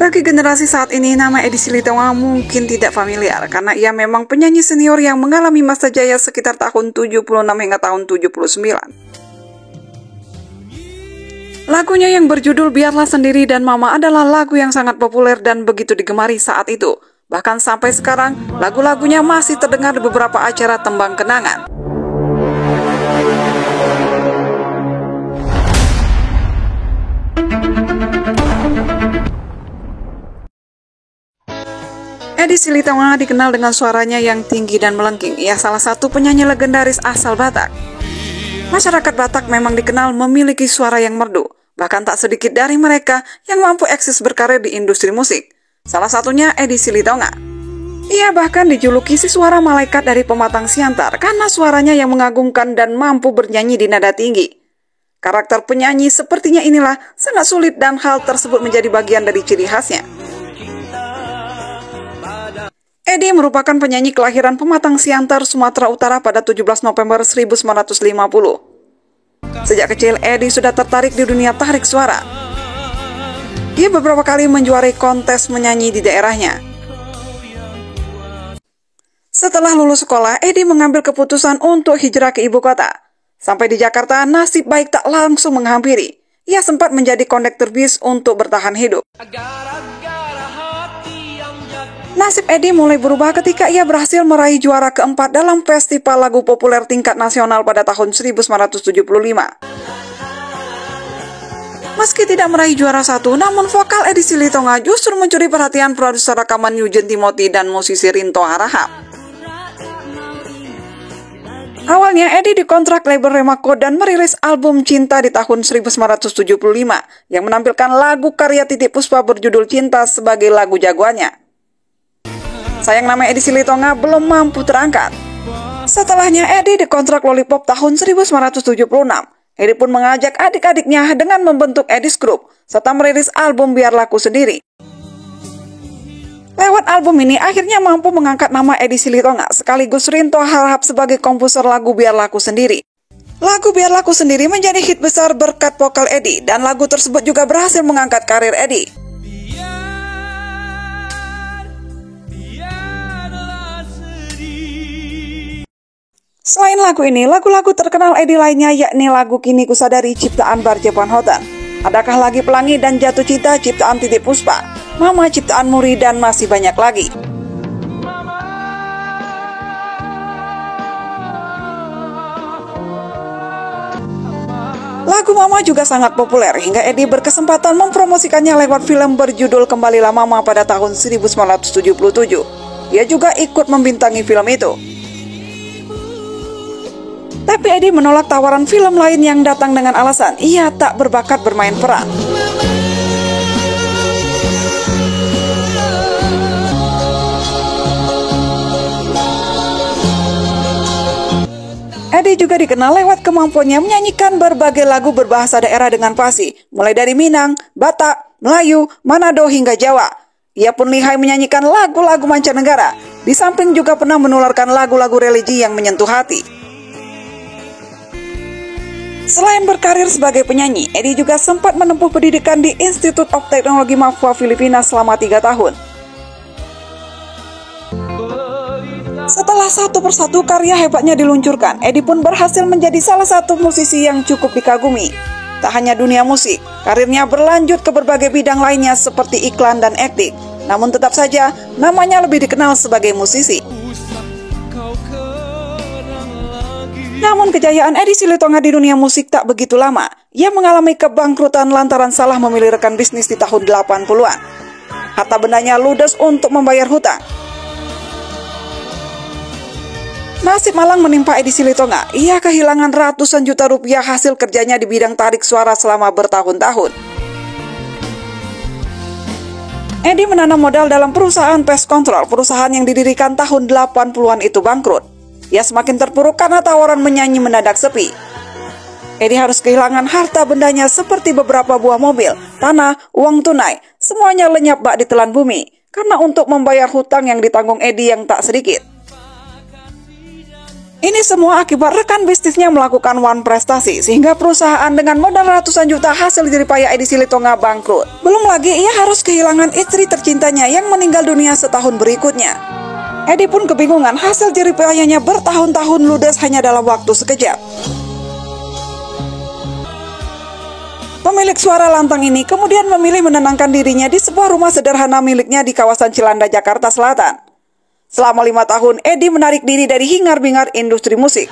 Bagi generasi saat ini, nama Edi Silitonga mungkin tidak familiar karena ia memang penyanyi senior yang mengalami masa jaya sekitar tahun 76 hingga tahun 79. Lagunya yang berjudul Biarlah Sendiri dan Mama adalah lagu yang sangat populer dan begitu digemari saat itu. Bahkan sampai sekarang, lagu-lagunya masih terdengar di beberapa acara tembang kenangan. Edi Silitonga dikenal dengan suaranya yang tinggi dan melengking. Ia salah satu penyanyi legendaris asal Batak. Masyarakat Batak memang dikenal memiliki suara yang merdu. Bahkan tak sedikit dari mereka yang mampu eksis berkarir di industri musik. Salah satunya Edi Silitonga. Ia bahkan dijuluki si suara malaikat dari pematang siantar karena suaranya yang mengagumkan dan mampu bernyanyi di nada tinggi. Karakter penyanyi sepertinya inilah sangat sulit dan hal tersebut menjadi bagian dari ciri khasnya. Edi merupakan penyanyi kelahiran Pematang Siantar, Sumatera Utara pada 17 November 1950. Sejak kecil, Edi sudah tertarik di dunia tarik suara. Ia beberapa kali menjuarai kontes menyanyi di daerahnya. Setelah lulus sekolah, Edi mengambil keputusan untuk hijrah ke ibu kota. Sampai di Jakarta, nasib baik tak langsung menghampiri. Ia sempat menjadi kondektur bis untuk bertahan hidup. Nasib Edi mulai berubah ketika ia berhasil meraih juara keempat dalam festival lagu populer tingkat nasional pada tahun 1975. Meski tidak meraih juara satu, namun vokal Edi Silitonga justru mencuri perhatian produser rekaman Eugen Timothy dan musisi Rinto Harahap. Awalnya Edi dikontrak label Remako dan merilis album Cinta di tahun 1975 yang menampilkan lagu karya Titiek Puspa berjudul Cinta sebagai lagu jagoannya. Sayang nama Edi Silitonga belum mampu terangkat. Setelahnya Edi dikontrak Lollipop tahun 1976. Edi pun mengajak adik-adiknya dengan membentuk Edi's Group serta merilis album Biarlah Ku Sendiri. Lewat album ini akhirnya mampu mengangkat nama Edi Silitonga sekaligus Rinto Harahap sebagai komposer lagu Biarlah Ku Sendiri. Lagu Biarlah Ku Sendiri menjadi hit besar berkat vokal Edi dan lagu tersebut juga berhasil mengangkat karir Edi. Selain lagu ini, lagu-lagu terkenal Edi lainnya yakni lagu Kini Ku Sadari ciptaan Barje Panhotan, Adakah Lagi Pelangi dan Jatuh Cinta ciptaan Titiek Puspa, Mama ciptaan Muri, dan masih banyak lagi. Lagu Mama juga sangat populer hingga Edi berkesempatan mempromosikannya lewat film berjudul Kembalilah Mama pada tahun 1977. Ia juga ikut membintangi film itu. Tapi Edi menolak tawaran film lain yang datang dengan alasan ia tak berbakat bermain peran. Edi juga dikenal lewat kemampuannya menyanyikan berbagai lagu berbahasa daerah dengan fasih, mulai dari Minang, Batak, Melayu, Manado hingga Jawa. Ia pun lihai menyanyikan lagu-lagu mancanegara, di samping juga pernah menularkan lagu-lagu religi yang menyentuh hati. Selain berkarir sebagai penyanyi, Edi juga sempat menempuh pendidikan di Institute of Technology Mapua Filipina selama 3 tahun. Setelah satu persatu karya hebatnya diluncurkan, Edi pun berhasil menjadi salah satu musisi yang cukup dikagumi. Tak hanya dunia musik, karirnya berlanjut ke berbagai bidang lainnya seperti iklan dan akting. Namun tetap saja, namanya lebih dikenal sebagai musisi. Namun kejayaan Edi Silitonga di dunia musik tak begitu lama. Ia mengalami kebangkrutan lantaran salah memilih rekan bisnis di tahun 80-an. Harta bendanya ludes untuk membayar hutang. Nasib malang menimpa Edi Silitonga. Ia kehilangan ratusan juta rupiah hasil kerjanya di bidang tarik suara selama bertahun-tahun. Edi menanam modal dalam perusahaan pest control, perusahaan yang didirikan tahun 80-an itu bangkrut. Ia semakin terpuruk karena tawaran menyanyi mendadak sepi. Edi harus kehilangan harta bendanya seperti beberapa buah mobil, tanah, uang tunai, semuanya lenyap bak ditelan bumi. Karena untuk membayar hutang yang ditanggung Edi yang tak sedikit. Ini semua akibat rekan bisnisnya melakukan one prestasi, sehingga perusahaan dengan modal ratusan juta hasil jeripaya Edi Silitonga bangkrut. Belum lagi ia harus kehilangan istri tercintanya yang meninggal dunia setahun berikutnya. Edi pun kebingungan, hasil jeripayanya bertahun-tahun ludes hanya dalam waktu sekejap. Pemilik suara lantang ini kemudian memilih menenangkan dirinya di sebuah rumah sederhana miliknya di kawasan Cilanda, Jakarta Selatan. Selama 5 tahun, Edi menarik diri dari hingar-bingar industri musik.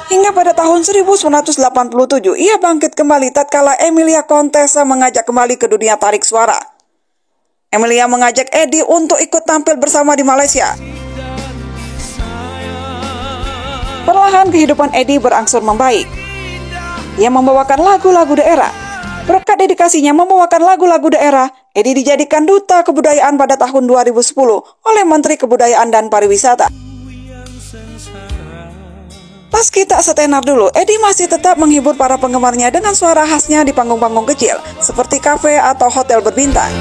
Hingga pada tahun 1987, ia bangkit kembali tatkala Emilia Contessa mengajak kembali ke dunia tarik suara. Emilia mengajak Edi untuk ikut tampil bersama di Malaysia. Perlahan kehidupan Edi berangsur membaik. Ia membawakan lagu-lagu daerah. Berkat dedikasinya membawakan lagu-lagu daerah, Edi dijadikan Duta Kebudayaan pada tahun 2010 oleh Menteri Kebudayaan dan Pariwisata. Meski tak setenar dulu, Edi masih tetap menghibur para penggemarnya dengan suara khasnya di panggung-panggung kecil, seperti kafe atau hotel berbintang.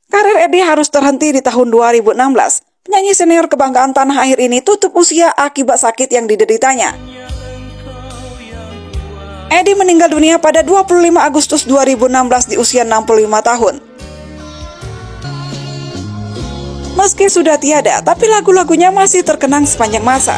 Karir Edi harus terhenti di tahun 2016. Penyanyi senior kebanggaan tanah air ini tutup usia akibat sakit yang dideritanya. Edi meninggal dunia pada 25 Agustus 2016 di usia 65 tahun. Meski sudah tiada, tapi lagu-lagunya masih terkenang sepanjang masa.